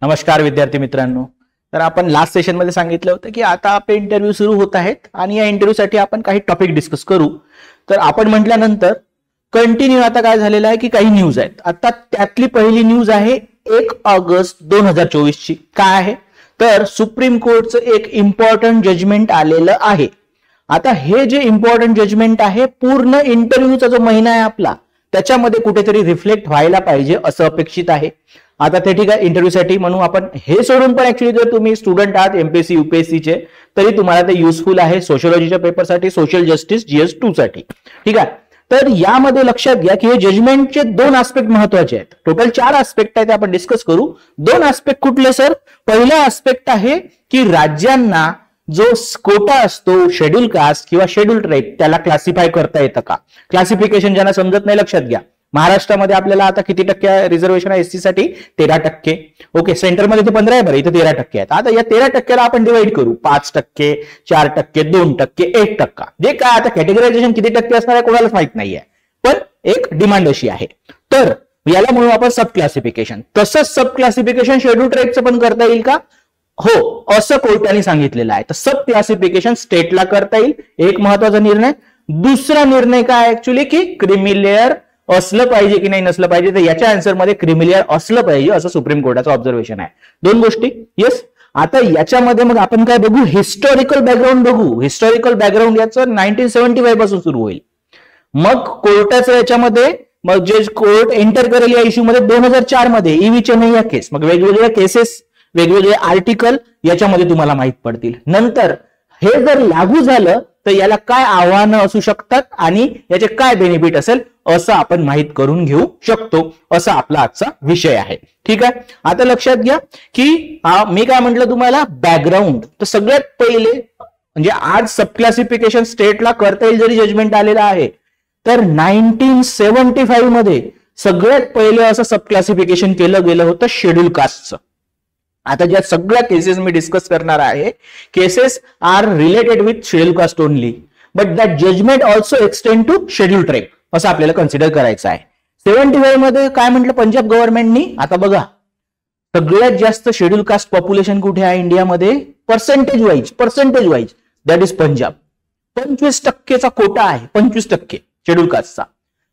नमस्कार विद्यार्थी मित्रांनो. तर आपण लास्ट सेशन मध्ये सांगितलं होतं की आता आपले इंटरव्ह्यू सुरू होत आहेत आणि या इंटरव्ह्यूसाठी आपण काही टॉपिक डिस्कस करू. तर आपण म्हटल्यानंतर कंटिन्यू आता काय झालेलं आहे की काही न्यूज आहेत. आता त्यातली पहिली न्यूज आहे 1 ऑगस्ट 2024 ची. काय आहे तर सुप्रीम कोर्टचं एक इम्पॉर्टंट जजमेंट आलेलं आहे. आता हे जे इम्पॉर्टंट जजमेंट आहे पूर्ण इंटरव्ह्यूचा जो महिना आहे आपला त्याच्यामध्ये कुठेतरी रिफ्लेक्ट व्हायला पाहिजे असं अपेक्षित आहे. आता ते ठीक आहे इंटरव्ह्यूसाठी म्हणून आपण हे सोडून पण ऍक्च्युली जर तुम्ही स्टुडंट आहात एमपीएससी यूपीएससीचे तरी तुम्हाला ते युजफुल आहे. सोशियोलॉजीच्या पेपरसाठी, सोशल जस्टिस GS2 साठी. ठीक आहे. तर यामध्ये लक्षात घ्या की हे जजमेंटचे 2 आस्पेक्ट महत्वाचे आहेत. टोटल 4 आस्पेक्ट आहेत, आपण डिस्कस करू. 2 आस्पेक्ट कुठले सर? पहिला आस्पेक्ट आहे की राज्यांना जो कोटा असतो शेड्यूल कास्ट किंवा शेड्यूल ट्राईब त्याला क्लासिफाय करता येतं का? क्लासिफिकेशन ज्यांना समजत नाही लक्षात घ्या. महाराष्ट्रामध्ये आपल्याला आता किती टक्के रिझर्वेशन आहे एससी साठी? 13%. ओके, सेंटरमध्ये ते 15 आहे, बरं इथं 13% आहेत. आता या 13%ला आपण डिवाइड करू 5%, 4%, 2%, 1%. जे काय आता कॅटेगरायझेशन किती टक्के असणार आहे कोणालाच माहित नाहीये, पण एक डिमांड अशी आहे. तर याला म्हणू आपण सब क्लासिफिकेशन. तसंच सब क्लासिफिकेशन शेड्यूल ट्राईबचं पण करता येईल का? हो, असं कोर्टाने सांगितलेलं आहे. तर सब क्लासिफिकेशन स्टेटला करता येईल, एक महत्वाचा निर्णय. दुसरा निर्णय काय ऍक्च्युली की क्रिमिलेअर असलं पाहिजे की नाही नसलं पाहिजे. तर याच्या आन्सर मध्ये क्रिमिलेअर असलं पाहिजे असं सुप्रीम कोर्टाचं ऑब्झर्वेशन आहे. 2 गोष्टी. येस. आता याच्यामध्ये मग आपण काय बघू? हिस्टॉरिकल बॅकग्राऊंड बघू. हिस्टॉरिकल बॅकग्राऊंड याचं 1975 पासून सुरू होईल. मग कोर्टाचं याच्यामध्ये मग जे कोर्ट एंटर करेल या इश्यू मध्ये 2004 मध्ये ईव्ही चेन्नई या केस. मग वेगवेगळ्या केसेस, वेगवेगळे आर्टिकल याच्यामध्ये तुम्हाला माहित पडतील. नंतर हे जर लागू झालं तर याला काय आव्हानं असू शकतात आणि याचे काय बेनिफिट असेल असं आपण माहित करून घेऊ शकतो. असा आपला आजचा विषय आहे. ठीक आहे. आता लक्षात घ्या की मी काय म्हटलं तुम्हाला बॅकग्राऊंड. तर सगळ्यात पहिले म्हणजे आज सब क्लासिफिकेशन स्टेटला करता येईल जरी जजमेंट आलेला आहे तर 1975 मध्ये सगळ्यात पहिले असं सब क्लासिफिकेशन केलं गेलं होतं शेड्यूल कास्टचं. आता ज्या सगळ्या केसेस मी डिस्कस करणार आहे cases are related with schedule caste only, but that judgement also extend to schedule tribe असं आपल्याला कन्सिडर करायचं आहे. 75 मध्ये काय म्हटलं पंजाब गव्हर्नमेंटनी? आता बघा सगळ्यात जास्त शेड्यूल कास्ट पॉप्युलेशन कुठे आहे इंडियामध्ये? Percentage wise that is Punjab. 25% quota आहे, 25% शेड्यूल कास्टचा.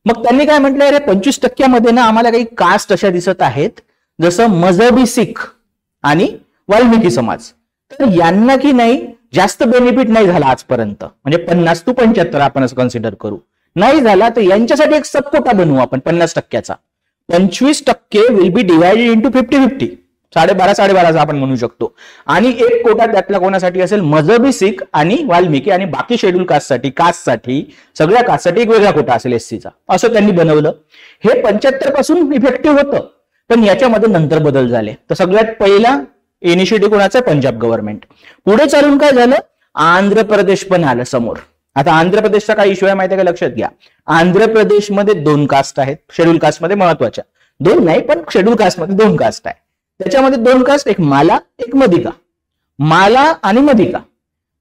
मग त्यांनी काय म्हटलं, अरे 25% मध्ये ना आम्हाला काही कास्ट अशा दिसत आहेत जसं मजहबी सिख आणि वाल्मिकी समाज. तर यांना की नाही जास्त बेनिफिट नाही झाला आजपर्यंत. म्हणजे 50 to 75 आपण असं कन्सिडर करू. नाही झाला तर यांच्यासाठी एक सब कोटा बनवू आपण 50%चा. 25% विल बी डिवायडेड इंटू 50-50. 12.5 आपण म्हणू शकतो. आणि एक कोटा त्यातला कोणासाठी असेल? मजहबी सिख आणि वाल्मिकी. आणि बाकी शेड्यूल कास्टसाठी सगळ्या कास्टसाठी एक वेगळा कोटा असेल एससीचा. असं त्यांनी बनवलं. हे 75 पासून इफेक्टिव्ह होतं, पण याच्यामध्ये नंतर बदल झाले. तर सगळ्यात पहिला इनिशिएटिव्ह कोणाचा? पंजाब गव्हर्नमेंट. पुढे चालून काय झालं? आंध्र प्रदेश पण आलं समोर. आता आंध्र प्रदेशचा काय इश्यू आहे माहिती आहे का? लक्षात घ्या. आंध्र प्रदेशमध्ये 2 कास्ट आहेत. शेड्यूल कास्टमध्ये महत्वाच्या 2 नाही, पण शेड्यूल कास्टमध्ये 2 कास्ट आहे. त्याच्यामध्ये 2 कास्ट, एक माला, एक मदिका. माला आणि मदिका.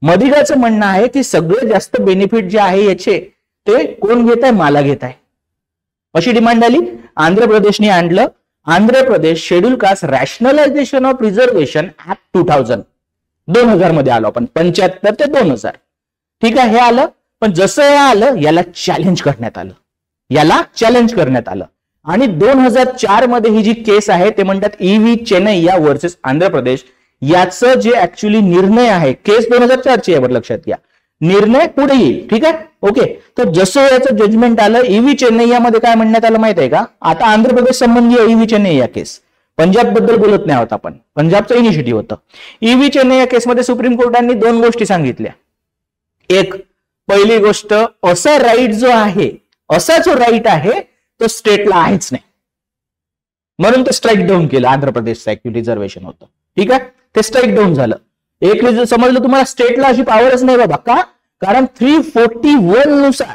मदिकाचं म्हणणं आहे की सगळ्यात जास्त बेनिफिट जे आहे याचे ते कोण घेत आहे? माला घेत आहे. अशी डिमांड आली. आंध्र प्रदेशने आणलं Andhra Pradesh schedule caste rationalisation of reservation act 2000 मध्ये आलो आपण. 75 ते 2000. ठीक आहे, हे आलं. पण जसं हे आलं याला चॅलेंज करण्यात आलं. आणि 2004 मध्ये ही जी केस आहे ते म्हणतात ईव्ही चेन्नई या वर्सेस आंध्र प्रदेश. याचं जे ऍक्च्युली निर्णय आहे, केस 2004 ची आहे, लक्षात घ्या. निर्णय पुढे येईल. ठीक आहे. ओके. तर जसं याचं जजमेंट आलं ईव्ही चेन्नई यामध्ये काय म्हणण्यात आलं माहित आहे का? आता आंध्र प्रदेश संबंधी ईव्ही चेन्नई या केस. पंजाब बद्दल बोलत नाही आहोत आपण. पंजाबचं इनिशिएटिव्ह होतं. ईव्ही चेन्नई या केसमध्ये सुप्रीम कोर्टाने 2 गोष्टी सांगितल्या. एक, पहिली गोष्ट, असा राईट जो आहे, असा जो राईट आहे तो स्टेटला आहेच नाही, म्हणून ते स्ट्राईक डाऊन केलं. आंध्र प्रदेशचं ऍक्च्युअली रिझर्वेशन होतं. ठीक आहे. ते स्ट्राईक डाऊन झालं. एक रिझन समजलं तुम्हाला, स्टेटला अशी पॉवरच नाही बाबा. का? कारण 341 नुसार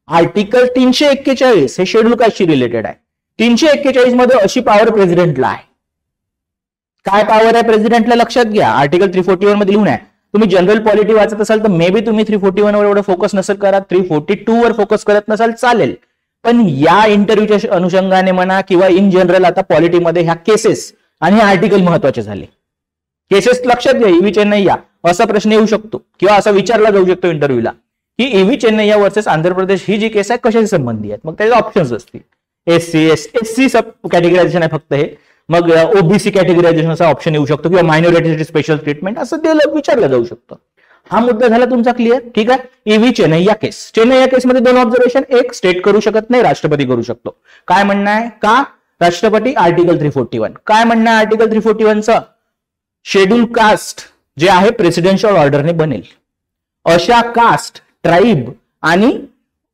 आर्टिकल 341 हे शेड्यूल कास्टशी रिलेटेड आहे. 341 मध्ये अशी पॉवर प्रेसिडेंटला आहे. काय पॉवर आहे प्रेसिडेंटला? लक्षात घ्या. आर्टिकल 341 मध्ये लिहून आहे. तुम्ही जनरल पॉलिटी वाचत असाल तर मे बी तुम्ही 341 वर एवढं फोकस नसेल करा, 342 वर फोकस करत नसाल चालेल. पण या इंटरव्ह्यूच्या अनुषंगाने म्हणा किंवा इन जनरल आता पॉलिटीमध्ये ह्या केसेस आणि हे आर्टिकल महत्वाचे झाले. केसेस लक्षात घ्या. ईव्ही चेन्नैया असा प्रश्न येऊ शकतो किंवा असा विचारला जाऊ शकतो इंटरव्ह्यूला की ईव्ही चेन्नैया वर्सेस आंध्र प्रदेश ही जी केस आहे कशाशी संबंधी आहेत. मग त्याचे ऑप्शन्स असतील. एससी सब कॅटेगरायझेशन आहे फक्त हे. मग ओबीसी कॅटेगरायझेशन असा ऑप्शन येऊ शकतो किंवा मायनॉरिटीसाठी स्पेशल ट्रीटमेंट असं ते विचारलं जाऊ शकतं. हा मुद्दा झाला तुमचा क्लिअर. ठीक आहे. ईव्ही चेन्नैया केस. चेन्नैया केसमध्ये दोन ऑब्झर्वेशन. एक, स्टेट करू शकत नाही, राष्ट्रपती करू शकतो. काय म्हणणं आहे? का राष्ट्रपती? आर्टिकल 341. काय म्हणणं आहे आर्टिकल 341चं? शेड्यूल कास्ट जे आहे प्रेसिडेन्शियल ऑर्डरने बनेल. अशा कास्ट, ट्राईब आणि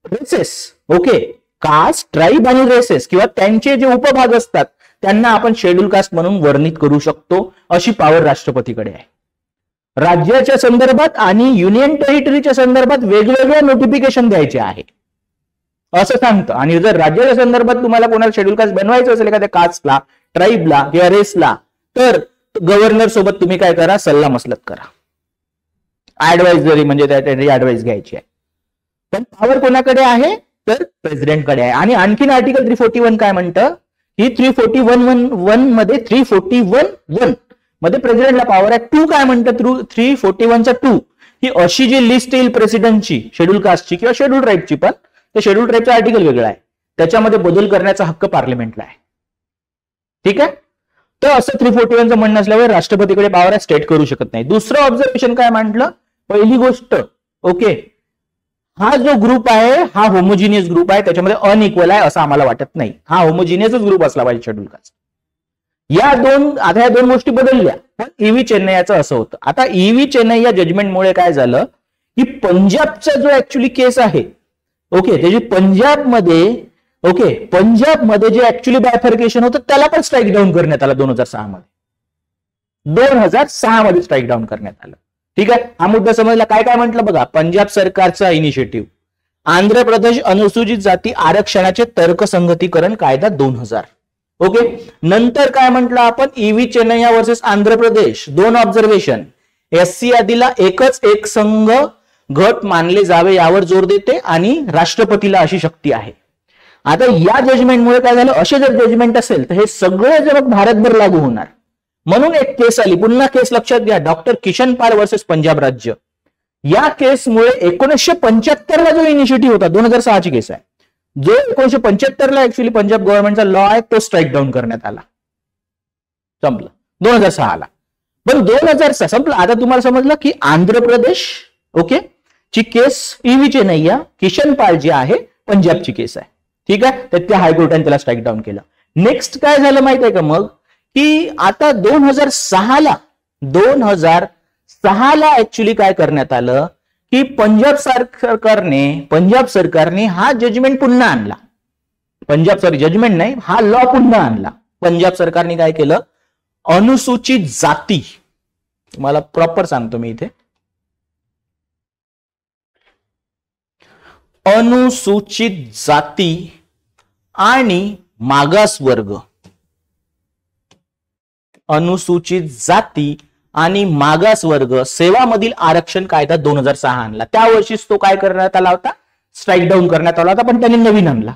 रेसेस, ओके, कास्ट, ट्राईब आणि रेसेस किंवा त्यांचे जे उपभाग असतात त्यांना आपण शेड्यूल कास्ट म्हणून वर्णित करू शकतो. अशी पॉवर राष्ट्रपतीकडे आहे. राज्याच्या संदर्भात आणि युनियन टेरिटरीच्या संदर्भात वेगवेगळे नोटिफिकेशन द्यायचे आहे असं सांगतं. आणि जर राज्याच्या संदर्भात तुम्हाला कोणाला शेड्यूल कास्ट बनवायचं असेल एखाद्या कास्टला, ट्राईबला किंवा रेसला, तर गव्हर्नर सोबत तुम्ही काय करा? सल्ला मसलत करा. ऍडवाइजरी म्हणजे त्याची ऍडवाइस घ्यायची आहे. पण पॉवर कोणाकडे आहे? तर प्रेसिडेंटकडे आहे. आणि आणखीन आर्टिकल 341 काय म्हणतं की 341 मध्ये 341 मध्ये प्रेसिडेंटला पॉवर आहे. 2 काय म्हणतं? 341चा 2 ही अशी जी लिस्ट येईल प्रेसिडेंटची शेड्यूल कास्टची किंवा शेड्यूल ट्राईबची, पण ते शेड्यूल ट्राईबचा आर्टिकल वेगळा आहे, त्याच्यामध्ये बदल करण्याचा हक्क पार्लमेंटला आहे. ठीक आहे. तर असं 341चं म्हणणं असल्यामुळे राष्ट्रपतीकडे पॉवर आहे, स्टेट करू शकत नाही. दुसरं ऑब्झर्वेशन काय म्हटलं? पहिली गोष्ट, ओके, हा जो ग्रुप आहे हा होमोजिनियस ग्रुप आहे, त्याच्यामध्ये अनइक्वल आहे असं आम्हाला वाटत नाही. हा होमोजिनियसच ग्रुप असला पाहिजे शेड्यूल कास्ट. या दोन गोष्टी बदलल्या. पण ईव्ही चेन्नैयाचं असं होतं. आता ईव्ही चेन्नैया जजमेंटमुळे काय झालं की पंजाबचा जो ऍक्च्युअली केस आहे, ओके, त्याची पंजाबमध्ये, ओके, पंजाबमध्ये जे ऍक्च्युअली बायफर्केशन होतं त्याला पण स्ट्राईक डाऊन करण्यात आलं 2006 मध्ये. 2006 मध्ये स्ट्राईक डाऊन करण्यात आलं. ठीक आहे. हा मुद्दा समजला. काय काय म्हटलं बघा? पंजाब सरकारचा इनिशिएटिव्ह, आंध्र प्रदेश अनुसूचित जाती आरक्षणाचे तर्कसंगतीकरण कायदा 2000, ओके. नंतर काय म्हटलं आपण? EV Chennaiah versus Andhra Pradesh, 2 observation. SC यादीला एकच एक संघ गट मानले जावे यावर जोर देते आणि राष्ट्रपतीला अशी शक्ती आहे. आता या जजमेंटमुळे काय झालं? असे जर जजमेंट असेल तर हे सगळे जर भारतभर लागू होणार. म्हणून एक केस आली. पुन्हा केस लक्षात घ्या. डॉक्टर किशन पाल वर्सेस पंजाब राज्य. या केसमुळे 1975 ला जो इनिशिएटिव्ह होता, 2006 ची केस आहे, जो 1975 ला ऍक्च्युअली पंजाब गव्हर्नमेंटचा लॉ आहे तो स्ट्राईक डाऊन करण्यात आला. संपलं 2006 ला. पण 2006 संपलं. आता तुम्हाला समजलं की आंध्र प्रदेश, ओके, ची केस ईव्ही चेन्नैया, किशन पाल जी आहे पंजाबची केस आहे. ठीक आहे. तर त्या हायकोर्टाने त्याला स्ट्राईक डाऊन केलं. नेक्स्ट काय झालं माहित आहे का मग? की आता 2006 ला ऍक्च्युअली काय करण्यात आलं की पंजाब सरकारने हा जजमेंट पुन्हा आणला. जजमेंट नाही, हा लॉ पुन्हा आणला. पंजाब सरकारने काय केलं? अनुसूचित जाती, मला प्रॉपर सांगतो मी इथे, अनुसूचित जाती आणि मागासवर्ग, अनुसूचित जाती आणि मागासवर्ग सेवामधील आरक्षण कायदा 2006 आणला. त्या वर्षीच तो काय करण्यात आला होता? स्ट्राईक डाऊन करण्यात आला होता, पण त्यांनी नवीन आणला.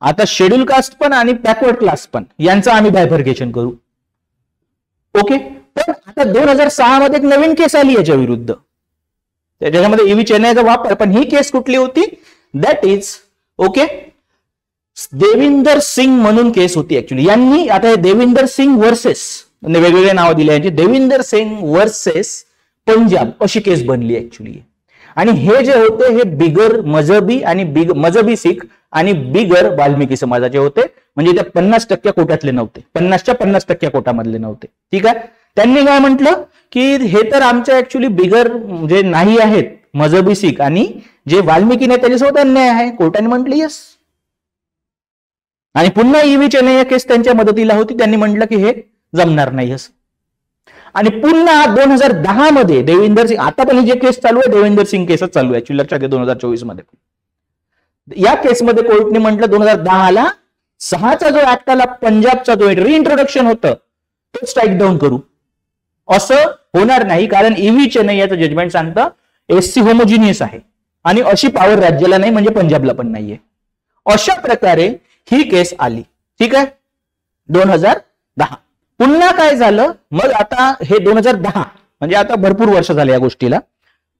आता शेड्यूल कास्ट पण आणि बॅकवर्ड क्लास पण यांचं आम्ही बायफर्केशन करू. ओके. पण आता 2006 मध्ये एक नवीन केस आली याच्या विरुद्ध, त्याच्यामध्ये ईव्ही चेन्नैचा वापर. पण ही केस कुठली होती? That is, okay, Devinder Singh म्हणून केस होती ऍक्च्युअली. यांनी आता हे देविंदर सिंग वर्सेस, वेगवेगळे नाव दिले यांची, देविंदर सिंग वर्सेस पंजाब अशी केस बनली ऍक्च्युअली. आणि हे जे होते हे बिगर मजहबी आणि मजहबी सिख आणि बिगर वाल्मिकी समाजाचे होते. म्हणजे ते 50% कोट्यातले नव्हते, 50च्या 50% कोटामधले नव्हते. ठीक आहे. त्यांनी काय म्हटलं की हे तर आमच्या ऍक्च्युअली बिगर जे नाही आहेत मजहबी सिख आणि जे वाल्मिकी नाही त्याच्यासोबत अन्याय आहे. कोर्टाने म्हटलं येस. आणि पुन्हा ईव्ही चेन्नैया केस त्यांच्या मदतीला होती. त्यांनी म्हटलं की हे जमणार नाही असं. आणि पुन्हा 2010 मध्ये देविंदर सिंग, आता पण जे केस चालू आहे देविंदर सिंग केसच चालू आहे ऍक्च्युअली, लक्षात घ्या. 2024 मध्ये या केसमध्ये कोर्टने म्हटलं 2010 ला 6चा जो ऍक्ट आला पंजाबचा जो रिइंट्रोडक्शन होतं तो स्ट्राईक डाऊन करू. असं होणार नाही, कारण ईव्ही चेन्नैयाचं जजमेंट सांगतं एससी होमोजिनियस आहे आणि अशी पॉवर राज्याला नाही, म्हणजे पंजाबला पण नाहीये. अशा प्रकारे ही केस आली. ठीक आहे. 2010. पुन्हा काय झालं मग, आता हे 2010 म्हणजे आता भरपूर वर्ष झाले या गोष्टीला,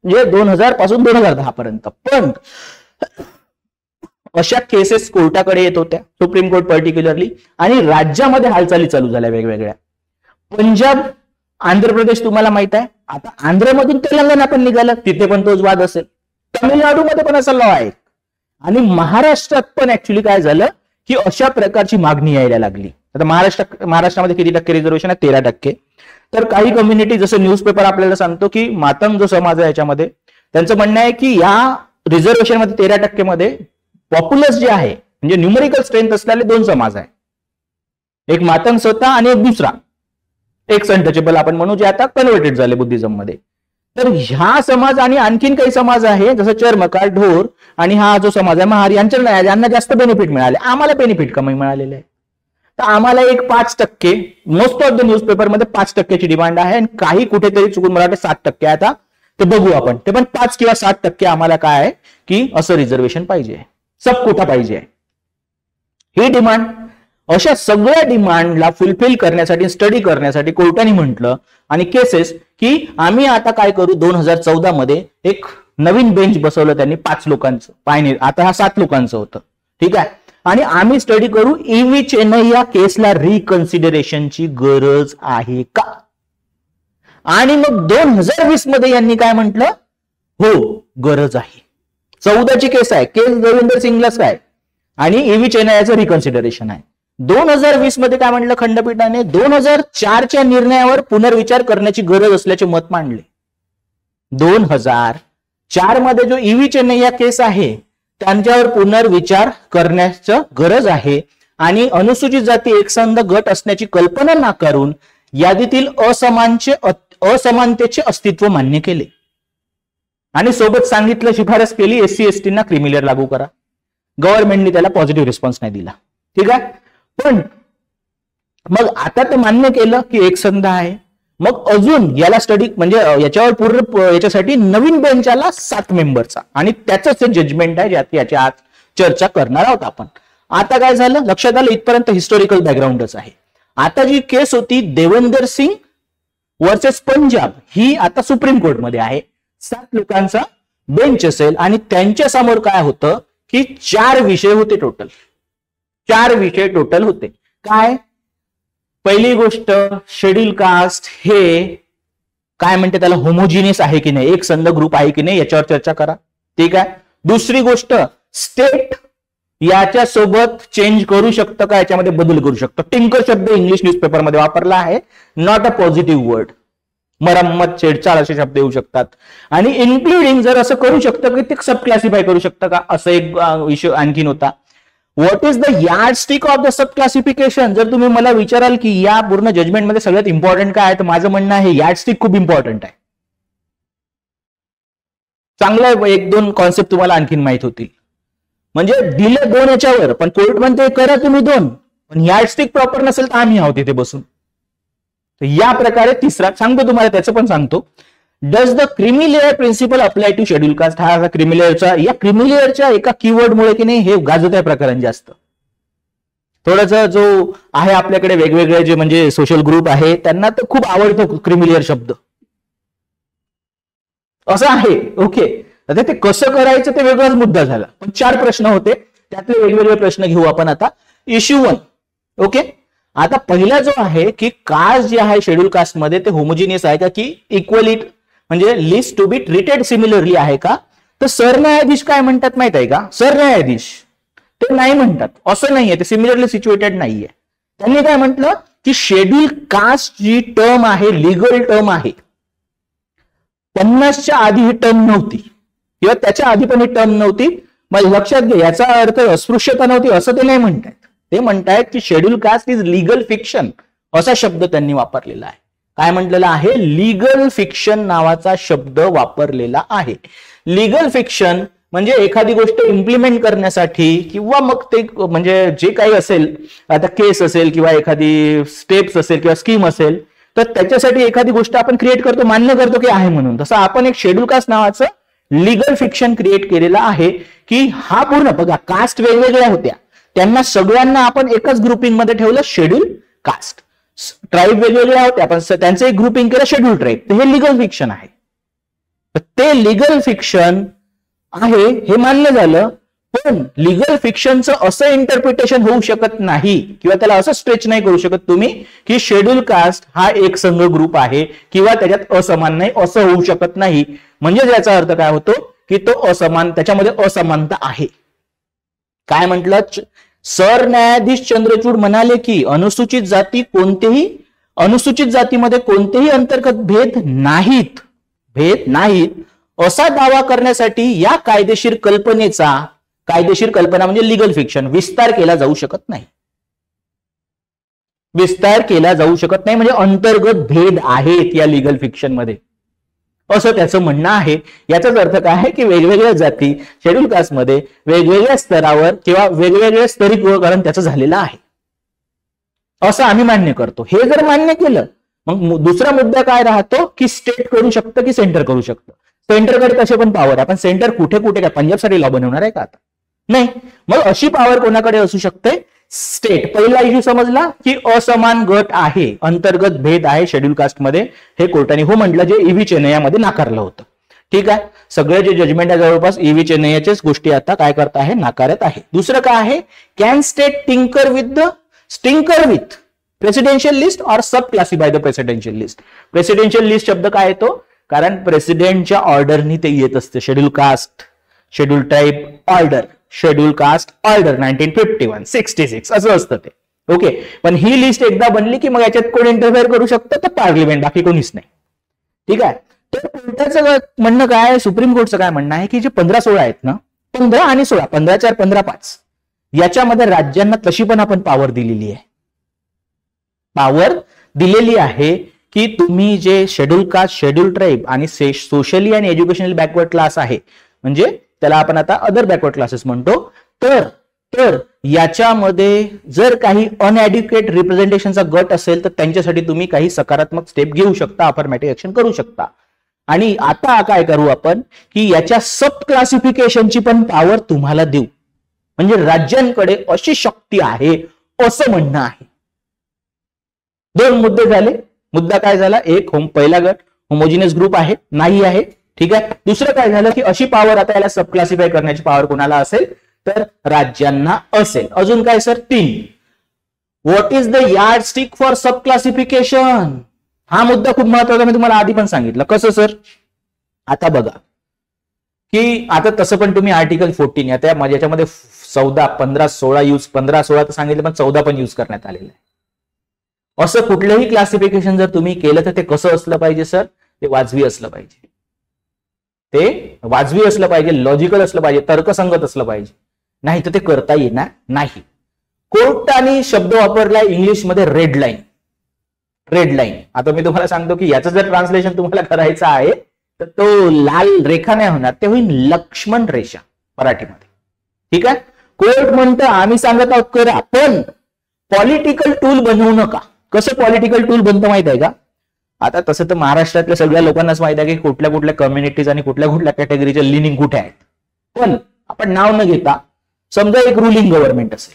म्हणजे 2000 पासून 2010 पर्यंत. पण अशा केसेस कोर्टाकडे येत होत्या, सुप्रीम कोर्ट पर्टिक्युलरली, आणि राज्यामध्ये हालचाली चालू झाल्या वेगवेगळ्या. पंजाब, आंध्र प्रदेश तुम्हाला माहित आहे, आता आंध्रमधून तेलंगणा पण निघालं, तिथे पण तोच वाद असेल. तमिळनाडूमध्ये पण असा लॉ आहे, आणि महाराष्ट्रात पण ऍक्च्युली काय झालं की अशा प्रकारची मागणी यायला लागली. आता महाराष्ट्रामध्ये किती टक्के रिझर्वेशन आहे? 13%. तर काही कम्युनिटी, जसं न्यूजपेपर आपल्याला सांगतो की मातंग जो समाज आहे याच्यामध्ये, त्यांचं म्हणणं आहे की या रिझर्वेशन मध्ये 13% मध्ये पॉप्युलस जे आहे, म्हणजे न्यूमरिकल स्ट्रेंथ असलेले 2 समाज आहे, एक मातंग स्वतः आणि एक दुसरा एक अनटचेबल आपण म्हणू, जे आता कन्व्हर्टेड झाले बुद्धिझम मध्ये. तर ह्या समाज आणि आणखीन काही समाज आहे जसं चर्मकार, ढोर, आणि हा जो समाज आहे महार, यांना जास्त बेनिफिट मिळाले, आम्हाला बेनिफिट कमी मिळालेले आहे. तर आम्हाला एक 5%, मोस्ट ऑफ द न्यूजपेपर मध्ये 5%ची डिमांड आहे, आणि काही कुठेतरी चुकून मला वाटतं 7% आहे. आता ते बघू आपण, ते पण 5 किंवा 7% आम्हाला काय आहे की असं रिझर्वेशन पाहिजे, सब कोटा पाहिजे. ही डिमांड, अशा सगळ्या डिमांडला फुलफिल करण्यासाठी, स्टडी करण्यासाठी कोर्टाने म्हटलं आणि केसेस की आम्ही आता काय करू, 2014 मध्ये एक नवीन बेंच बसवलं त्यांनी 5 लोकांचं, पायनीर, आता हा 7 लोकांचं होतं, ठीक आहे. आणि आम्ही स्टडी करू ईव्ही चेन्नई या केसला रिकन्सिडरेशनची गरज आहे का. आणि मग 2020 मध्ये यांनी काय म्हटलं, हो गरज आहे. 14ची केस आहे, केस देवेंदर सिंगलाच काय, आणि ईव्ही चेन्नईचं रिकन्सिडरेशन आहे. 2020 मध्ये काय म्हटलं खंडपीठाने, 2004च्या निर्णयावर पुनर्विचार करण्याची गरज असल्याचे मत मांडले. 2004 मध्ये जो ईव्ही चेन्नई या केस आहे त्यांच्यावर पुनर्विचार करण्याची गरज आहे, आणि अनुसूचित जाती एकसंध गट असण्याची कल्पना नाकारून यादीतील असमानतेचे अस्तित्व मान्य केले, आणि सोबत सांगितलं, शिफारस केली SC ST ना क्रिमिलेअर लागू करा. गव्हर्नमेंटने त्याला पॉझिटिव्ह रिस्पॉन्स नाही दिला, ठीक आहे. पण मग आता ते मान्य केलं की एकसंध आहे, मग अजून याला स्टडी, म्हणजे याच्यावर पूर्ण याच्यासाठी नवीन बेंच आला 7 मेंबरचा, आणि त्याच जजमेंट आहे ज्यात याची आज चर्चा करणार आहोत आपण. आता काय झालं लक्षात आलं, इथपर्यंत हिस्टोरिकल बॅकग्राऊंडच आहे. आता जी केस होती देवेंदर सिंग वर्सेस पंजाब, ही आता सुप्रीम कोर्टमध्ये आहे. 7 लोकांचा बेंच असेल, आणि त्यांच्या समोर काय होतं की 4 विषय होते टोटल. 4 विषय टोटल होते. काय? पहिली गोष्ट, शेड्यूल कास्ट हे काय म्हणते त्याला, होमोजिनियस आहे की नाही, एक संध ग्रुप आहे की नाही, याच्यावर चर्चा करा, ठीक आहे. दुसरी गोष्ट, स्टेट याच्या सोबत चेंज करू शकतं का, याच्यामध्ये बदल करू शकतं. टिंकर शब्द इंग्लिश न्यूजपेपरमध्ये वापरला आहे, नॉट अ पॉझिटिव्ह वर्ड. मरम्मत, छेडछाड असे शब्द येऊ शकतात. आणि इन्क्लुडिंग जर असं करू शकतं की ते सब क्लासिफाय करू शकतं का, असं एक इश्यू आणखीन होता. What is the yardstick of the sub classification. जर तुम्ही मला विचाराल की या पूर्ण जजमेंटमध्ये सगळ्यात इम्पॉर्टंट काय आहे, तर माझं म्हणणं आहे यार्डस्टिक खूप इम्पॉर्टंट आहे. चांगलं 1-2 कॉन्सेप्ट तुम्हाला आणखीन माहित होतील. म्हणजे दिले 2 याच्यावर, पण कोर्ट म्हणते करा तुम्ही 2, पण यार्डस्टिक प्रॉपर नसेल तर आम्ही आहोत इथे बसून. तर या प्रकारे तिसरा सांगतो तुम्हाला, त्याचं पण सांगतो. Does the creamy layer principle apply to schedule caste. हा क्रिमिलेअरचा, या क्रिमिलेअरच्या एका कीवर्ड मुळे की नाही हे गाजत आहे प्रकरण जास्त. थोडस जो आहे आपल्याकडे वेगवेगळे जे म्हणजे सोशल ग्रुप आहे त्यांना तर खूप आवडतो क्रिमिलेअर शब्द, असं आहे. ओके, आता ते कसं करायचं ते वेगळाच मुद्दा झाला. पण 4 प्रश्न होते, त्यातले वेगवेगळे प्रश्न घेऊ आपण आता. इश्यू 1. ओके, आता पहिला जो आहे की कास्ट जे आहे शेड्यूल कास्ट मध्ये ते होमोजिनियस आहे का, की इक्वली म्हणजे list to be treated similarly आहे का. तर सरन्यायाधीश काय म्हणतात माहित आहे का, सरन्यायाधीश ते नाही म्हणतात, असं नाहीये, ते सिमिलरली सिच्युएटेड नाहीये. त्यांनी काय म्हटलं की शेड्यूल कास्ट जी टर्म आहे, लिगल टर्म आहे, 50च्या आधी ही टर्म नव्हती, किंवा त्याच्या आधी पण ही टर्म नव्हती. मग लक्षात घ्या, याचा अर्थ अस्पृश्यता नव्हती असं ते नाही म्हणतायत. ते म्हणतायत की schedule caste is legal fiction, असा शब्द त्यांनी वापरलेला आहे. काय म्हटलेला आहे, लीगल फिक्शन नावाचा शब्द वापरलेला आहे. लीगल फिक्शन म्हणजे एखादी गोष्ट इम्प्लिमेंट करण्यासाठी, किंवा मग ते म्हणजे जे काही असेल, आता केस असेल किंवा एखादी स्टेप्स असेल किंवा स्कीम असेल, तर त्याच्यासाठी एखादी गोष्ट आपण क्रिएट करतो, मान्य करतो की आहे म्हणून. तसं आपण एक शेड्यूल कास्ट नावाचं लीगल फिक्शन क्रिएट केलेलं आहे, की हा पूर्ण बघा कास्ट वेगवेगळ्या होत्या, त्यांना सगळ्यांना आपण एकच ग्रुपिंग मध्ये ठेवलं शेड्यूल कास्ट. ट्राईब वेगवेगळ्या होत्या पण त्यांचं एक ग्रुपिंग केलं शेड्यूल ट्राईब, तर हे लिगल फिक्शन आहे. ते लिगल फिक्शन आहे हे मान्य झालं, पण लिगल फिक्शनचं असं इंटरप्रिटेशन होऊ शकत नाही किंवा त्याला असं स्ट्रेच नाही करू शकत तुम्ही की शेड्यूल कास्ट हा एक संघ ग्रुप आहे किंवा त्याच्यात असमान नाही, असं होऊ शकत नाही. म्हणजे याचा अर्थ काय होतो की तो असमान, त्याच्यामध्ये असमानता आहे. काय म्हटलं, सरन्यायाधीश चंद्रचूड म्हणाले की अनुसूचित जातीमध्ये कोणतेही अंतर्गत भेद नाहीत असा दावा करण्यासाठी या कायदेशीर कल्पना म्हणजे लिगल फिक्शन विस्तार केला जाऊ शकत नाही. म्हणजे अंतर्गत भेद आहेत या लिगल फिक्शन मध्ये, असं त्याचं म्हणणं आहे. याचाच अर्थ काय आहे की वेगवेगळ्या जाती शेड्यूल कास्ट मध्ये वेगवेगळ्या स्तरावर किंवा वेगवेगळ्या स्तरीकरण त्याचं झालेलं आहे, असं आम्ही मान्य करतो. हे जर मान्य केलं मग दुसरा मुद्दा काय राहतो की स्टेट करू शकतं की सेंटर करू शकतं. सेंटरकडे तसे पण पॉवर आहे, पण सेंटर कुठे काय पंजाबसाठी लॉ बनवणार आहे का आता? नाही. मग अशी पॉवर कोणाकडे असू शकते? स्टेट. पहिला इश्यू समजला की असमान गट आहे, अंतर्गत भेद आहे शेड्यूल कास्ट मध्ये, हे कोर्टाने हो म्हटलं, जे ईव्ही चेन्नईमध्ये नाकारलं होतं. ठीक आहे, सगळे जे जजमेंट आहे जवळपास ईव्ही चेन्नईच्याच गोष्टी आता काय करत आहे, नाकारत आहे. दुसरं काय आहे, can state tinker with presidential list or sub classify the presidential list. Presidential list शब्द काय येतो, कारण प्रेसिडेंटच्या ऑर्डरनी ते येत असते. Schedule caste, schedule tribe order, schedule caste order 1951, 66 असं असतं ते. ओके, पण ही लिस्ट एकदा बनली की मग याच्यात कोण इंटरफेअर करू शकतं, तर पार्लिमेंट, बाकी कोणीच नाही. ठीक आहे. तर कोर्टाचं म्हणणं काय, सुप्रीम कोर्टचं काय म्हणणं आहे की जे 15-16 आहेत ना, 15 आणि 16, 15-4, 15-5 याच्यामध्ये राज्यांना तशी पण आपण पॉवर दिलेली आहे की तुम्ही जे शेड्यूल कास्ट, शेड्यूल ट्राईब आणि सोशली आणि एज्युकेशनल बॅकवर्ड क्लास आहे, म्हणजे त्याला आपण आता अदर बॅकवर्ड क्लासेस म्हणतो, तर याच्यामध्ये जर काही अनएड्युकेट रिप्रेझेंटेशनचा गट असेल तर त्यांच्यासाठी तुम्ही काही सकारात्मक स्टेप घेऊ शकता, अफर्मेटिव्ह ऍक्शन करू शकता. आणि आता काय करू आपण की याच्या सब क्लासिफिकेशनची पण पॉवर तुम्हाला देऊ, म्हणजे राज्यांकडे अशी शक्ती आहे असं म्हणणं आहे. 2 मुद्दे झाले. मुद्दा काय झाला, एक पहिला गट होमोजिनियस ग्रुप आहे, नाही आहे. ठीक आहे. दुसरं काय झालं की अशी पॉवर आता याला सब क्लासिफाय करण्याची पॉवर कोणाला असेल, तर राज्यांना असेल. अजून काय sir, 3, what is the yard stick for sub classification. हा मुद्दा खूप महत्वाचा, मी तुम्हाला आधी पण सांगितलं. कसं सर, आता बघा की आता तसं पण तुम्ही आर्टिकल 14 याच्यामध्ये 14, 15, 16 यूज, 15, 16 तर सांगितलं पण 14 पण यूज करण्यात आलेलं आहे. असं कुठलंही क्लासिफिकेशन जर तुम्ही केलं तर ते कसं असलं पाहिजे सर, ते वाजवी असलं पाहिजे. लॉजिकल असलं पाहिजे, तर्कसंगत असलं पाहिजे, नाही तर ते करता येणार नाही. कोर्टाने शब्द वापरला इंग्लिशमध्ये रेड लाईन. आता मी तुम्हाला सांगतो की याचं जर ट्रान्सलेशन तुम्हाला करायचं आहे तर तो लाल रेखा नाही होणार, ते होईल लक्ष्मण रेषा मराठीमध्ये. ठीक आहे. कोर्ट म्हणतं आम्ही सांगत आहोत करा, पण पॉलिटिकल टूल बनवू नका. कसं पॉलिटिकल टूल बनतं माहित आहे का? आता तसं तर महाराष्ट्रातल्या सगळ्या लोकांनाच माहित आहे की कुठल्या कुठल्या कम्युनिटीज आणि कुठल्या कुठल्या कॅटेगरीचे लिनिंग कुठे आहेत. पण आपण नाव न घेता समजा एक रुलिंग गव्हर्नमेंट असेल,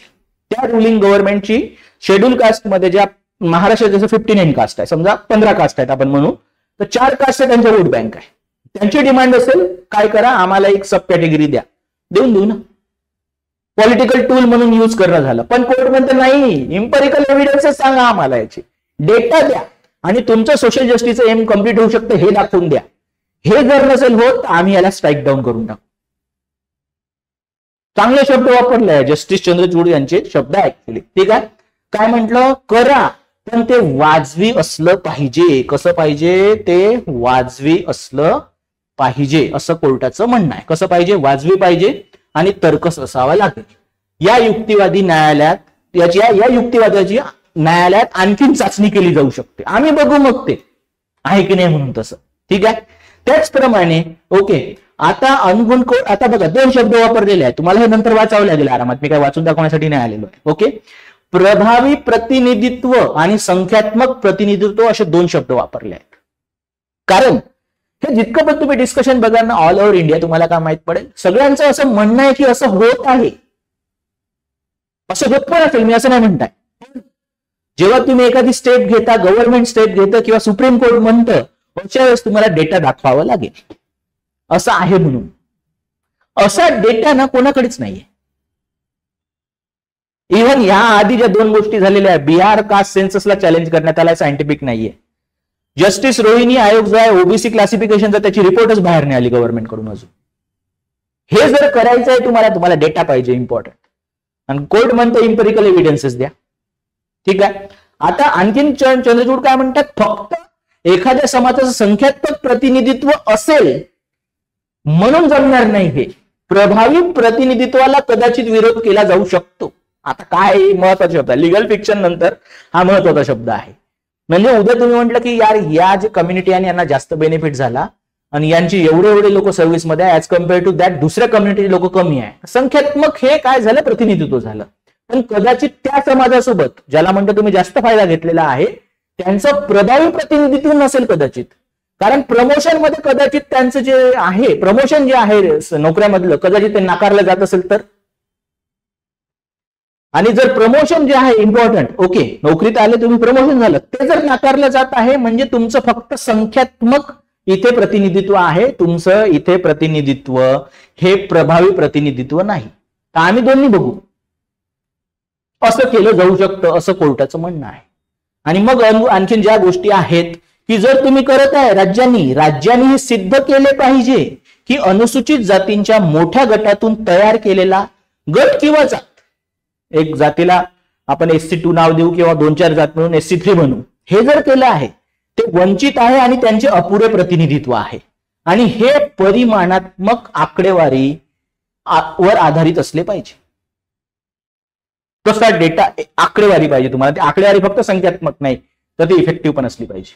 त्या रुलिंग गव्हर्नमेंटची शेड्यूल कास्टमध्ये ज्या महाराष्ट्रात जसं 59 कास्ट आहे, समजा 15 कास्ट आहेत आपण म्हणू, तर 4 कास्ट आहे त्यांच्या वोट बँक आहे. त्यांची डिमांड असेल काय करा, आम्हाला एक सब कॅटेगरी द्या, देऊ ना. पॉलिटिकल टूल म्हणून यूज करणं झालं. पण कोर्ट म्हणतं नाही, इम्पेरिकल एव्हिडन्सेस सांगा आम्हाला, याची डेटा द्या आणि तुमचं सोशल जस्टिसचं एम कम्प्लीट होऊ शकतं हे दाखवून द्या. हे जर नसेल होत आम्ही याला स्ट्राईक डाऊन करून टाकू. चांगले शब्द वापरले जस्टिस चंद्रचूड यांचे शब्द ऍक्च्युअली. ठीक आहे. काय म्हटलं, करा पण ते वाजवी असलं पाहिजे. कसं पाहिजे, ते वाजवी असलं पाहिजे असं कोर्टाचं म्हणणं आहे. कसं पाहिजे, वाजवी पाहिजे आणि तर्कस असावा लागेल. या युक्तिवादी युक्तिवादाची न्यायालयात आणखीन चाचणी केली जाऊ शकते. आम्ही बघू मग ते आहे की नाही म्हणून तसं. ठीक आहे. त्याचप्रमाणे ओके, आता अनुगुण आता बघा 2 शब्द वापरलेले आहेत, तुम्हाला हे नंतर वाचावं लागेल आरामात, मी काय वाचून दाखवण्यासाठी नाही आलेलो आहे. ओके, प्रभावी प्रतिनिधित्व आणि संख्यात्मक प्रतिनिधित्व असे 2 शब्द वापरले आहेत. कारण हे जितकं पण तुम्ही डिस्कशन बघा ना ऑल ओव्हर इंडिया, तुम्हाला काय माहित पडेल, सगळ्यांचं असं म्हणणं आहे की असं होत आहे. असं होत पण असेल, मी असं नाही म्हणताय. जेव्हा तुम्ही एखादी स्टेप घेता, गव्हर्नमेंट स्टेप घेतं किंवा सुप्रीम कोर्ट म्हणतं, अशा वेळेस तुम्हाला डेटा दाखवावा लागेल. असं आहे म्हणून. असा डेटा ना कोणाकडेच नाहीये. इव्हन या आधी ज्या 2 गोष्टी झालेल्या आहे, बिहार कास्ट सेन्ससला चॅलेंज करण्यात आला, सायंटिफिक नाहीये. जस्टिस रोहिणी आयोग जो आहे ओबीसी क्लासिफिकेशनचा, त्याची रिपोर्टच बाहेर नाही आली गव्हर्नमेंट कडून अजून. हे जर करायचं आहे तुम्हाला डेटा पाहिजे, इम्पॉर्टंट. आणि कोर्ट म्हणतं इम्पेरिकल एव्हिडन्सेस द्या. ठीक आहे. आता आणखीन चंद्रचूड काय म्हणतात, फक्त एखाद्या समाजाचं संख्यात्मक प्रतिनिधित्व असेल म्हणून जमणार नाही. हे प्रभावी प्रतिनिधित्वाला कदाचित विरोध केला जाऊ शकतो. आता काय महत्वाचा शब्द आहे, लिगल फिक्शन नंतर हा महत्वाचा शब्द आहे. म्हणजे उद्या तुम्ही म्हटलं की यार या जे कम्युनिटी आणि यांना जास्त बेनिफिट झाला आणि यांची एवढे लोक सर्व्हिसमध्ये आहे, ऍज कम्पेअर टू दॅट दुसऱ्या कम्युनिटी लोक कमी आहे. संख्यात्मक हे काय झालं, प्रतिनिधित्व झालं. पण कदाचित त्या समाजासोबत ज्याला म्हणतो तुम्ही जास्त फायदा घेतलेला आहे, त्यांचं प्रभावी प्रतिनिधित्व नसेल कदाचित. कारण प्रमोशन मध्ये कदाचित त्यांचं जे आहे, प्रमोशन जे आहे नोकऱ्यामधलं, कदाचित ते नाकारलं जात असेल तर. आणि जर प्रमोशन जे आहे इम्पॉर्टंट, ओके नोकरीत आले तुम्ही, प्रमोशन झालं, ते जर नाकारलं जात आहे म्हणजे तुमचं फक्त संख्यात्मक इथे प्रतिनिधित्व आहे. तुमचं इथे प्रतिनिधित्व हे प्रभावी प्रतिनिधित्व नाही. तर आम्ही दोन्ही बघू, असं केलं जाऊ शकतं असं कोर्टाचं म्हणणं आहे. आणि मग आणखीन ज्या गोष्टी आहेत की जर तुम्ही करत आहे, राज्यांनी हे सिद्ध केले पाहिजे की अनुसूचित जातींच्या मोठ्या गटातून तयार केलेला गट किंवा जात, एक जातीला आपण SC2 नाव देऊ किंवा 2-4 जात म्हणून SC3 म्हणू, हे जर केलं आहे ते वंचित आहे आणि त्यांचे अपुरे प्रतिनिधित्व आहे. आणि हे परिमाणात्मक आकडेवारी वर आधारित असले पाहिजे. कसा डेटा, आकडेवारी पाहिजे तुम्हाला. ती आकडेवारी फक्त संख्यात्मक नाही तर ती इफेक्टिव्ह पण असली पाहिजे.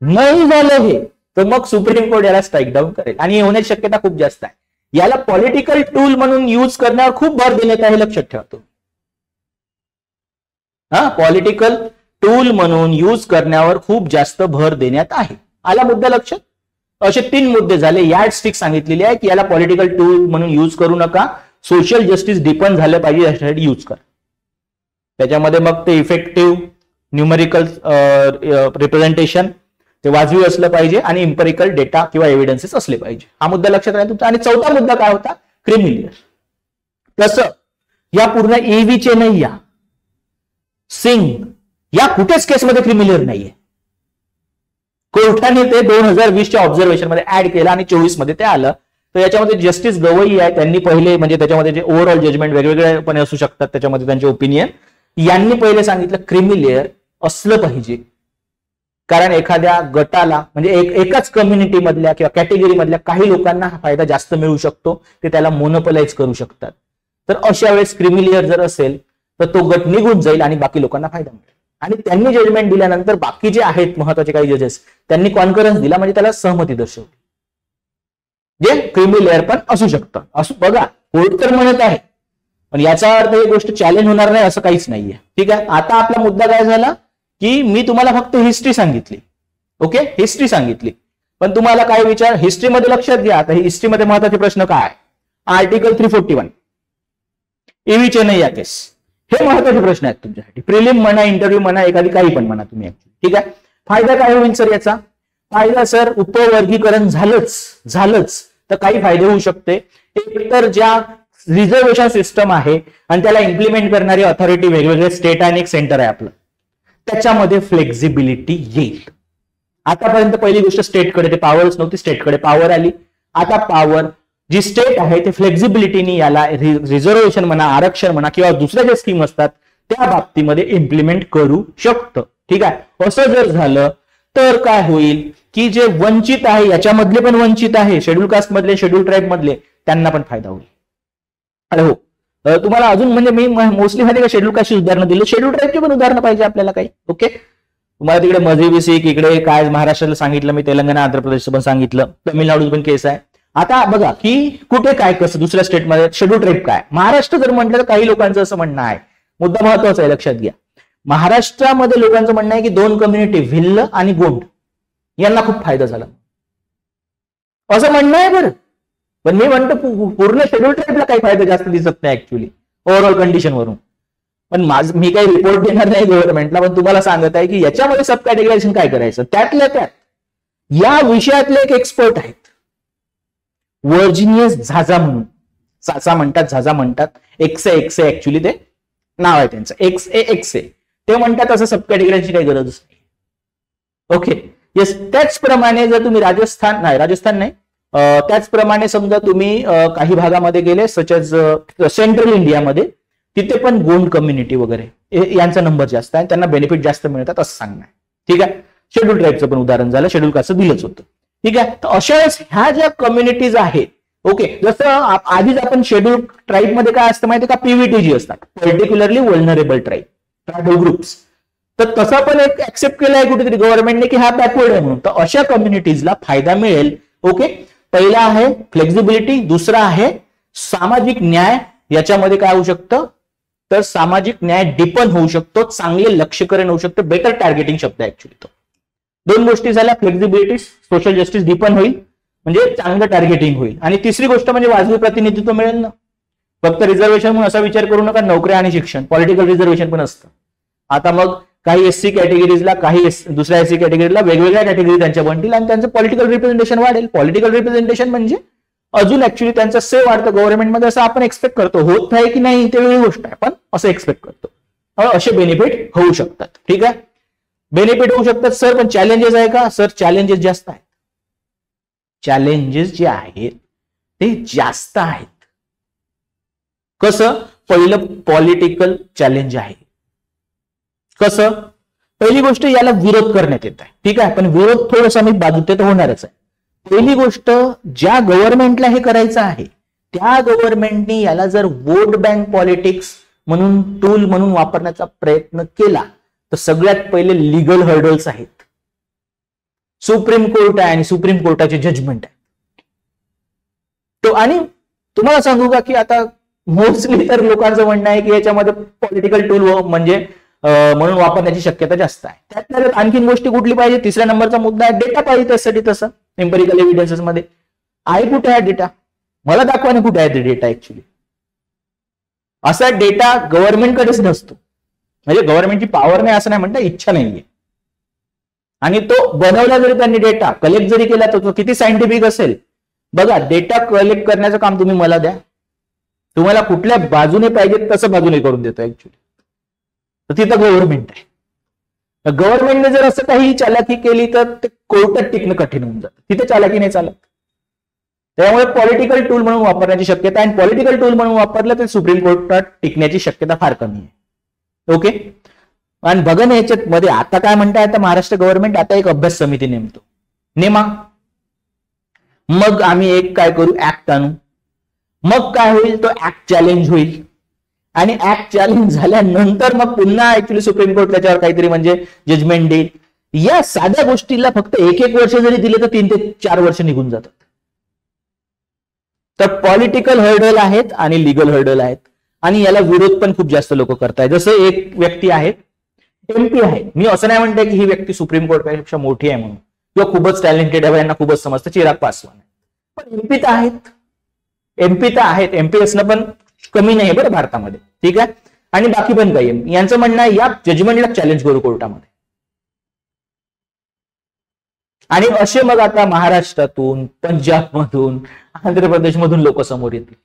नाही झालं हे तर मग सुप्रीम कोर्ट याला स्ट्राईक डाऊन करेल आणि होण्याची शक्यता खूप जास्त आहे. याला पॉलिटिकल टूल म्हणून यूज करण्यावर खूप भर देण्यात आहे, लक्षात ठेवतो. पॉलिटिकल टूल म्हणून यूज करण्यावर खूप जास्त भर देण्यात आहे. आला मुद्दा लक्षात. असे 3 मुद्दे झाले. यार्ड स्टिक सांगितलेली आहे की याला पॉलिटिकल टूल म्हणून यूज करू नका, सोशल जस्टिस डिपेंड झालं पाहिजे यासाठी यूज कर. त्याच्यामध्ये मग ते इफेक्टिव्ह न्यूमेरिकल रिप्रेझेंटेशन ते वाजवी असलं पाहिजे आणि इम्पेरिकल डेटा किंवा एव्हिडन्सेस असले पाहिजे. हा मुद्दा लक्षात राहील तुमचा. आणि चौथा मुद्दा काय होता, क्रिमिलियर. तसं या पूर्ण EV चेन्नैया, सिंग या कुठेच केसमध्ये क्रिमिलियर नाहीये. कोर्टाने ते 2020च्या ऑब्झर्वेशन मध्ये ऍड केलं आणि 24 मध्ये ते आलं. तर याच्यामध्ये जस्टिस गवई आहे, त्यांनी पहिले म्हणजे त्याच्यामध्ये जे ओव्हरऑल जजमेंट वेगवेगळेपणे असू शकतात, त्याच्यामध्ये त्यांचे ओपिनियन, यांनी पहिले सांगितलं क्रिमिलियर असलं पाहिजे. कारण एखाद्या गटाला म्हणजे एकाच कम्युनिटी मधल्या किंवा कॅटेगरी मधल्या काही लोकांना हा फायदा जास्त मिळू शकतो, ते त्याला मोनोपोलाइज करू शकतात. तर अशा वेळेस क्रिमिलियर जर असेल तर तो गट निघून जाईल आणि बाकी लोकांना फायदा मिळेल. आणि त्यांनी जजमेंट दिल्यानंतर बाकी जे आहेत महत्वाचे काही जजेस त्यांनी कॉन्फरन्स दिला, म्हणजे त्याला सहमती दर्शवली. जे क्रिमिलियर पण असू शकतं, असं बघा कोर्ट तर म्हणत आहे, पण याचा अर्थ ही गोष्ट चॅलेंज होणार नाही असं काहीच नाहीये. ठीक आहे. आता आपला मुद्दा काय झाला की मी तुम्हाला फक्त हिस्ट्री सांगितली, ओके हिस्ट्री सांगितली, पण तुम्हाला काय विचार हिस्ट्रीमध्ये लक्षात घ्या. आता हिस्ट्रीमध्ये महत्वाचे प्रश्न काय, आर्टिकल 341 EV चेन्नैया केस, हे महत्वाचे प्रश्न आहेत तुमच्यासाठी. प्रिलिम म्हणा, इंटरव्ह्यू म्हणा, एखादी काही पण म्हणा तुम्ही. ठीक आहे. फायदा काय होईल सर याचा? फायदा सर उपवर्गीकरण झालंच तर काही फायदे होऊ शकते. एक तर ज्या रिझर्वेशन सिस्टम आहे आणि त्याला इम्प्लिमेंट करणारी ऑथॉरिटी वेगवेगळे स्टेट आणि एक सेंटर आहे आपलं, त्याच्यामध्ये फ्लेक्झिबिलिटी येईल. आतापर्यंत पहिली गोष्ट स्टेटकडे ते पॉवरच नव्हती, स्टेटकडे पॉवर आली. आता पॉवर जी स्टेट आहे ते फ्लेक्झिबिलिटीनी याला रिझर्वेशन म्हणा, आरक्षण म्हणा किंवा दुसऱ्या ज्या स्कीम असतात त्या बाबतीमध्ये इम्प्लिमेंट करू शकतं. ठीक आहे. असं जर झालं तर काय होईल की जे वंचित आहे याच्यामधले पण वंचित आहे, शेड्यूल कास्ट मधले, शेड्यूल ट्राईब मधले, त्यांना पण फायदा होईल. अरे हो, तुम्हाला अजून म्हणजे मी मोस्टली माहिती का शेड्यूल कास्टची उदाहरणं दिली, शेड्यूल ट्राईबची पण उदाहरणं पाहिजे आपल्याला काही. ओके. तुम्हाला तिकडे मझिबी सिख, इकडे काय महाराष्ट्राला सांगितलं मी, तेलंगणा आंध्र प्रदेशचं पण सांगितलं, तामिळनाडू पण केस आहे. आता बघा की कुठे काय कसं दुसऱ्या स्टेटमध्ये शेड्यूल ट्राईब काय. महाराष्ट्र जर म्हटलं तर काही लोकांचं असं म्हणणं आहे, मुद्दा महत्वाचा आहे लक्षात घ्या. महाराष्ट्रामध्ये लोकांचं म्हणणं आहे की 2 कम्युनिटी भिल्ल आणि गोंड यांना खूप फायदा झाला असं म्हणणं आहे. बरं, पण मी म्हणतो पूर्ण शेड्यूल ट्राईबला काही फायदा जास्त दिसत नाही ऍक्च्युअली ओव्हरऑल कंडिशन वरून. पण मी काही रिपोर्ट देणार नाही गव्हर्नमेंटला, पण तुम्हाला सांगत आहे की याच्यामध्ये सब कॅटेगरायझेशन काय करायचं. त्यातल्या त्यात या विषयातले एक एक्सपर्ट आहेत, व्हर्जिनियस झाझा म्हणून, साचा म्हणतात, झाझा म्हणतात, एक्से ऍक्च्युली ते नाव आहे त्यांचं, एक्से. ते म्हणतात असं सब कॅटेगरायझेशनची काही गरजच नाही. Okay, yes. त्याचप्रमाणे जर तुम्ही राजस्थान नाही, त्याचप्रमाणे समजा तुम्ही काही भागामध्ये गेले, सच एज सेंट्रल इंडियामध्ये, तिथे पण गोंड कम्युनिटी वगैरे यांचा नंबर जास्त आहे, त्यांना बेनिफिट जास्त मिळतात असं सांगणं आहे. ठीक आहे. शेड्यूल ट्राईबचं पण उदाहरण झालं, शेड्यूल कास्टचं दिलंच होतं. ठीक आहे. तर अशा वेळेस ह्या ज्या कम्युनिटीज आहेत, ओके, जसं आधीच आपण शेड्यूल ट्राईब मध्ये काय असतं माहिती का, पीव्हीटीजी असतात, पर्टिक्युलरली वल्नरेबल ट्राईब ग्रुप्स. तर तसं पण एक ऍक्सेप्ट केलं आहे कुठेतरी गव्हर्नमेंटने की हा बॅकवर्ड आहे म्हणून. तर अशा कम्युनिटीजला फायदा मिळेल. ओके, पहिला आहे फ्लेक्झिबिलिटी, दुसरा आहे सामाजिक न्याय. याच्यामध्ये काय होऊ शकतं, तर सामाजिक न्याय डिपन होऊ शकतो, चांगले लक्ष्यकरण होऊ शकतं, बेटर टार्गेटिंग शब्द ऍक्च्युली तो. दोन गोष्टी झाल्या, फ्लेक्झिबिलिटी, सोशल जस्टिस डिपन होईल, म्हणजे चांगलं टार्गेटिंग होईल. आणि तिसरी गोष्ट म्हणजे वाजवी प्रतिनिधित्व मिळेल ना. फक्त रिझर्वेशन म्हणून असा विचार करू नका, नोकऱ्या आणि शिक्षण, पॉलिटिकल रिझर्वेशन पण असतं. आता मग काही एससी कॅटेगरीजला, काही दुसऱ्या एससी कॅटेगरीला वेगवेगळ्या कॅटेगरी त्यांच्या बनतील आणि त्यांचं पॉलिटिकल रिप्रेझेंटेशन वाढेल. पॉलिटिकल रिप्रेझेंटेशन म्हणजे अजून ऍक्च्युली त्यांचं से वाढतं गव्हर्नमेंटमध्ये, असं आपण एक्सपेक्ट करतो. होत नाही की नाही ते वेगळी गोष्ट आहे, पण असं एक्सपेक्ट करतो. असे बेनिफिट होऊ शकतात. ठीक आहे, बेनिफिट होऊ शकतात सर, पण चॅलेंजेस आहे का सर? चॅलेंजेस जास्त आहेत. चॅलेंजेस जे आहेत ते जास्त आहेत. कसं? पहिलं पॉलिटिकल चॅलेंज आहे. कसं? पहिली गोष्ट, याला विरोध करण्यात येत आहे. ठीक आहे, पण विरोध थोडासा मी बाजूते तर होणारच आहे. पहिली गोष्ट, ज्या गव्हर्नमेंटला हे करायचं आहे त्या गव्हर्नमेंटने याला जर वोट बँक पॉलिटिक्स म्हणून टूल म्हणून वापरण्याचा प्रयत्न केला तर सगळ्यात पहिले लिगल हर्डल्स आहेत. सुप्रीम कोर्ट आहे आणि सुप्रीम कोर्टाचे जजमेंट आहे. तो आणि तुम्हाला सांगू का की आता मोस्टली तर लोकांचं म्हणणं आहे की याच्यामध्ये पॉलिटिकल टूल म्हणजे म्हणून वापरण्याची शक्यता जास्त आहे. त्यात आणखीन गोष्टी कुठली पाहिजे? तिसऱ्या नंबरचा मुद्दा आहे डेटा पाहिजे. त्यासाठी तसं एम्पिरिकल एव्हिडन्सेस मध्ये आहे. कुठे आहे डेटा? मला दाखवा ना कुठे आहे ते डेटा. ऍक्च्युली असा डेटा गव्हर्नमेंटकडेच नसतो. म्हणजे गव्हर्नमेंटची पॉवर नाही असं नाही म्हणता, इच्छा नाहीये. आणि तो बनवला जरी त्यांनी, डेटा कलेक्ट जरी केला तर तो किती सायंटिफिक असेल बघा. डेटा कलेक्ट करण्याचं काम तुम्ही मला द्या, तुम्हाला कुठल्या बाजूने पाहिजे तसं बाजूने करून देतो ऍक्च्युली. तर तिथं गव्हर्नमेंट आहे. गव्हर्नमेंटने जर असं काही चालाकी केली तर ते कोर्टात टिकणं कठीण होऊन जातं. तिथे चालाकी नाही चालत. त्यामुळे पॉलिटिकल टूल म्हणून वापरण्याची शक्यता आहे. आणि पॉलिटिकल टूल म्हणून वापरलं तर सुप्रीम कोर्टात टिकण्याची शक्यता फार कमी आहे. ओके, आणि बघा ना याच्यात मध्ये आता काय म्हणताय, आता महाराष्ट्र गव्हर्नमेंट आता एक अभ्यास समिती नेमा. मग आम्ही एक काय करू, ऍक्ट आणू. मग काय होईल, तो ऍक्ट चॅलेंज होईल. आणि ऍक्ट चॅलेंज झाल्यानंतर मग पुन्हा ऍक्च्युली सुप्रीम कोर्ट त्याच्यावर काहीतरी म्हणजे जजमेंट देईल. या साध्या गोष्टीला फक्त 1-1 वर्ष जरी दिले तर 3 ते 4 वर्ष निघून जातात. तर पॉलिटिकल हर्डल आहेत आणि लिगल हर्डल आहेत. आणि याला विरोध पण खूप जास्त लोक करतायत. जसं एक व्यक्ती आहे, एमपी आहे. मी असं नाही म्हणते की ही व्यक्ती सुप्रीम कोर्टपेक्षा मोठी आहे म्हणून किंवा खूपच टॅलेंटेड आहे, यांना खूपच समजतं, चिराग पासवान. पण एमपी तर आहेत. एमपी असणं पण कमी नाही बरं भारतामध्ये. ठीक आहे, आणि बाकी पण काही यांचं म्हणणं आहे या जजमेंटला चॅलेंज करू कोर्टामध्ये. आणि असे मग आता महाराष्ट्रातून, पंजाबमधून, आंध्र प्रदेशमधून लोक समोर येतील.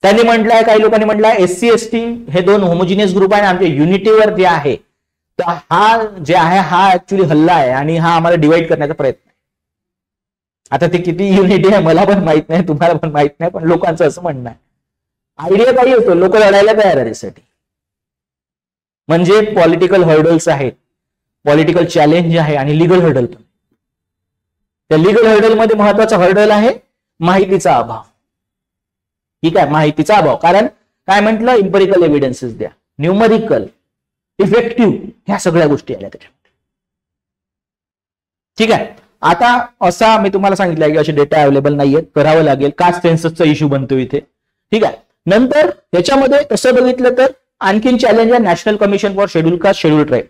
त्यांनी म्हटलंय, काही लोकांनी म्हटलंय एससी एसटी हे 2 होमोजिनियस ग्रुप आहे. आमच्या युनिटीवर जे आहे तर हा जे आहे हा ऍक्च्युली हल्ला आहे आणि हा आम्हाला डिवाइड करण्याचा प्रयत्न आहे. आता ते किती युनिटी आहे मला पण माहित नाही, तुम्हाला पण माहित नाही, पण लोकांचं असं म्हणणं आहे. आयडिया काही होतो, लोक लढायला तयार आहे त्यासाठी. म्हणजे पॉलिटिकल हर्डल्स आहेत, पॉलिटिकल चॅलेंज आहे आणि लिगल हर्डल पण. त्या लिगल हर्डल मध्ये महत्वाचा हर्डल आहे माहितीचा अभाव. ठीक आहे, माहितीचा अभाव. कारण काय म्हटलं, इम्पेरिकल एव्हिडन्सेस द्या, न्यूमरिकल, इफेक्टिव्ह, ह्या सगळ्या गोष्टी आल्या त्याच्यामध्ये. ठीक आहे, आता असा मी तुम्हाला सांगितलं की असे डेटा अवेलेबल नाहीयेत, करावं लागेल. कास्ट सेन्ससचा इश्यू बनतो इथे. ठीक आहे, नंतर त्याच्यामध्ये तसं बघितलं तर आणखीन चॅलेंज आहे national commission for schedule caste schedule tribe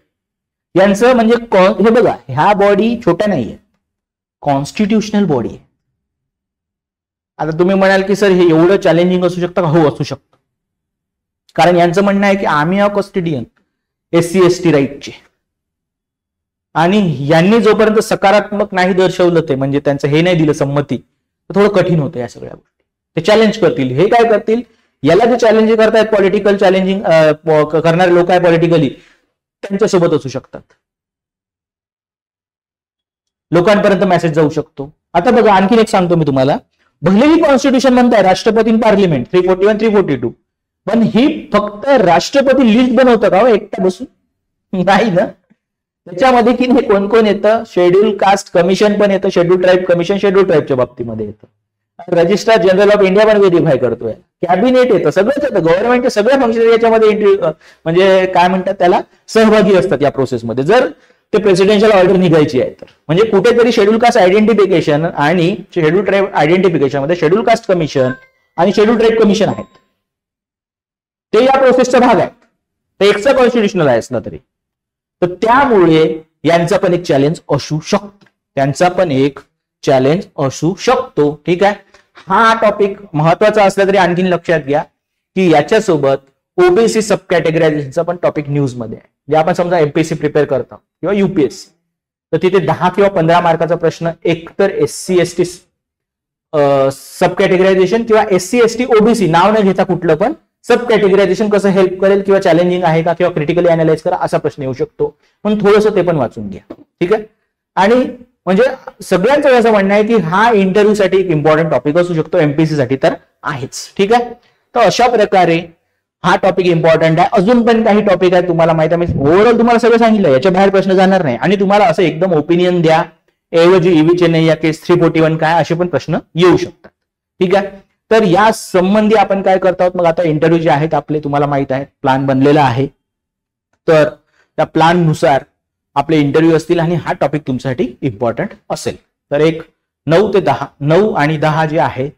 यांचं. म्हणजे हे बघा, ह्या बॉडी छोट्या नाहीये, कॉन्स्टिट्युशनल बॉडी आहे. आता तुम्ही म्हणाल की सर हे एवढं चॅलेंजिंग असू शकतं का? हो, असू शकतं. कारण यांचं म्हणणं आहे की आम्ही आहोत कस्टडियन SC ST राईटचे, आणि यांनी जोपर्यंत सकारात्मक नाही दर्शवलं ते म्हणजे त्यांचं हे नाही दिलं संमती, तर थोडं कठीण होतं या सगळ्या गोष्टी. ते चॅलेंज करतील. हे काय करतील, याला जे चॅलेंज करतायत पॉलिटिकल चॅलेंजिंग करणारे लोक आहे पॉलिटिकली, त्यांच्यासोबत असू शकतात. लोकांपर्यंत मेसेज जाऊ शकतो. आता बघा आणखीन एक सांगतो मी तुम्हाला, भलेही कॉन्स्टिट्यूशन म्हणताय राष्ट्रपती पार्लिमेंट 341 342, पण ही फक्त राष्ट्रपती लिस्ट बनवतं का हो एकटा बसून? नाही ना. त्याच्यामध्ये की नाही कोण कोण येतं, शेड्यूल कास्ट कमिशन पण येतं, शेड्यूल ट्राईब कमिशन शेड्यूल ट्राईबच्या बाबतीमध्ये येतं, रजिस्ट्रार जनरल ऑफ इंडिया पण व्हेरीफाय करतोय, कॅबिनेट येतं, सगळंच येतं, गव्हर्नमेंटचे सगळ्या फंक्शनरी याच्यामध्ये एंट्री म्हणजे काय म्हणतात त्याला सहभागी असतात या प्रोसेसमध्ये, जर ते प्रेसिडेन्शियल ऑर्डर निघायची आहे तर. म्हणजे कुठेतरी शेड्यूल कास्ट आयडेंटिफिकेशन आणि शेड्यूल ट्राईब आयडेंटिफिकेशन मध्ये शेड्यूल कास्ट कमिशन आणि शेड्यूल ट्राईब कमिशन आहेत, ते या प्रोसेसचा भाग आहेत. ते एक्स्ट्रा कॉन्स्टिट्युशनल आहे असलं तरी. तर त्यामुळे यांचा पण एक चॅलेंज असू शकतो, त्यांचा पण एक चॅलेंज असू शकतो. ठीक आहे. हा टॉपिक महत्वाचा असला तरी आणखीन लक्षात घ्या की याच्यासोबत ओबीसी सब कॅटेगरायझेशनचा पण टॉपिक न्यूज मध्ये आहे. जे आपण समजा एमपीएससी प्रिपेअर करतो किंवा युपीएससी, तर तिथे 10 किंवा 15 मार्काचा प्रश्न एकतर SC ST सब कॅटेगरायझेशन किंवा SC ST OBC नाव न घेता कुठलं पण सब कॅटेगरायझेशन कसं हेल्प करेल किंवा चॅलेंजिंग आहे का किंवा क्रिटिकली अनालाइज करा असा प्रश्न येऊ शकतो. पण थोडंसं ते पण वाचून घ्या. ठीक आहे. आणि म्हणजे सगळ्यांचं असं म्हणणं आहे की हा इंटरव्ह्यूसाठी एक इम्पॉर्टंट टॉपिक असू शकतो, एमपीएससी साठी तर आहेच. ठीक आहे. तर अशा प्रकारे हा टॉपिक इम्पॉर्टंट आहे. अजून पण काही टॉपिक आहे तुम्हाला माहिती आहे, मी ओव्हरऑल तुम्हाला सगळं सांगितलं, याच्या बाहेर प्रश्न जाणार नाही. आणि तुम्हाला असं एकदम ओपिनियन द्या ऐवजी EV चेन्नई या केस 341 काय असे पण प्रश्न येऊ शकतात. ठीक आहे. तर या संबंधी आपण काय करतो आहोत, मग आता इंटरव्ह्यू जे आहेत आपले तुम्हाला माहित आहे, प्लॅन बनलेला आहे. तर त्या प्लॅन नुसार आपले इंटरव्ह्यू असतील आणि हा टॉपिक तुमच्यासाठी इम्पॉर्टंट असेल. तर एक 9 आणि 10 जे आहे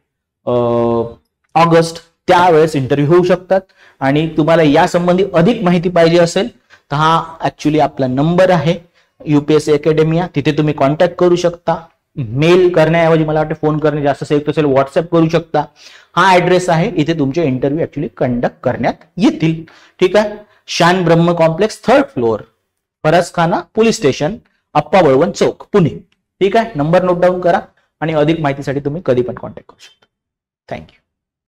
ऑगस्ट त्यावेळेस इंटरव्ह्यू होऊ शकतात. आणि तुम्हाला या संबंधी अधिक माहिती पाहिजे असेल तर हा ऍक्च्युली आपला नंबर आहे UPSC अकॅडमिया, तिथे तुम्ही कॉन्टॅक्ट करू शकता. मेल करण्याऐवजी मला वाटतं फोन करणे जास्त सेफ असेल, व्हॉट्सअप करू शकता. हा ऍड्रेस आहे, इथे तुमचे इंटरव्ह्यू ऍक्च्युली कंडक्ट करण्यात येतील. ठीक आहे. Shaan Brahma complex 3rd floor, Faraskhana police station, Appa Balwant chowk, Pune. ठीक आहे. नंबर नोट डाऊन करा आणि अधिक माहितीसाठी तुम्ही कधी पण कॉन्टॅक्ट करू शकता. थँक्यू.